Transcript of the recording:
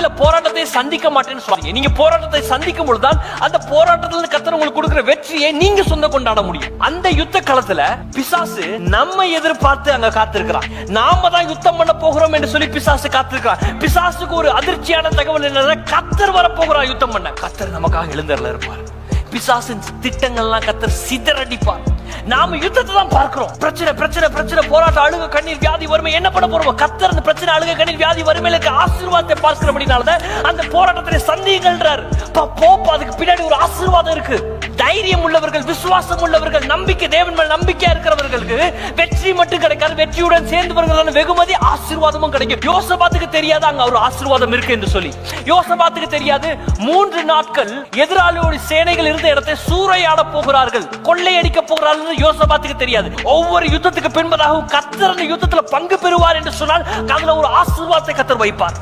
வாழ்க்கையில போராட்டத்தை சந்திக்க மாட்டேன்னு சொல்றீங்க. நீங்க போராட்டத்தை சந்திக்கும் பொழுதுதான் அந்த போராட்டத்துல கர்த்தர் உங்களுக்கு கொடுக்கிற வெற்றியை நீங்க சொந்த கொண்டாட முடியும். அந்த யுத்த களத்துல பிசாசு நம்ம எதிர்பார்த்து அங்க காத்திருக்கிறான். நாம தான் யுத்தம் பண்ண போகிறோம் என்று சொல்லி பிசாசு காத்திருக்கிறான். பிசாசுக்கு ஒரு அதிர்ச்சியான தகவல் என்னன்னா, கர்த்தர் வர போகிறார் யுத்தம் பண்ண. கர்த்தர் நமக்காக எழுந்தருள இருப்பார். பிசாசின் திட்டங்கள்லாம் கர்த்தர் சிதறடிப்பார். நாம யுத்தத்தை தான் பார்க்கிறோம். பிரச்சனை பிரச்சனை பிரச்சனை, போராட்டம், அழுக, கண்ணீர், வியாதி, வறுமை. என்ன பண்ண போறோம்? கர்த்தர் அந்த பிரச்சனை, அழுக, கண்ணீர், வியாதி, வறுமையில ஆசீர்வாதத்தை பார்க்கிறபடினாலதான் அந்த போராட்டத்தை சந்திங்கள்ன்றார். போப்பா, அதுக்கு பின்னாடி ஒரு ஆசீர்வாதம் இருக்கு. தைரியம் உள்ளவர்கள், விசுவாசம் உள்ளவர்கள், நம்பிக்கை, தேவன் மேல் நம்பிக்கையா இருக்கிறவர்களுக்கு வெற்றி மட்டும் கிடைக்காது, வெற்றியுடன் சேர்ந்து வருகிறதான வெகுமதி ஆசீர்வாதமும் கிடைக்கும். யோசபாத்துக்கு தெரியாது அங்க ஒரு ஆசீர்வாதம் இருக்கு என்று சொல்லி. யோசபாத்துக்கு தெரியாது 3 நாட்கள் எதிராளியோட சேனைகள் இருந்த இடத்தை சூறையாட போகிறார்கள், கொள்ளையடிக்க போகிறார்கள். யோசபாத்துக்கு தெரியாது. ஒவ்வொரு யுத்தத்துக்கு பின்பதாகவும் கர்த்தர் அந்த யுத்தத்தில் பங்கு பெறுவார் என்று சொன்னால் அதுல ஒரு ஆசீர்வாதத்தை கர்த்தர் வைப்பார்.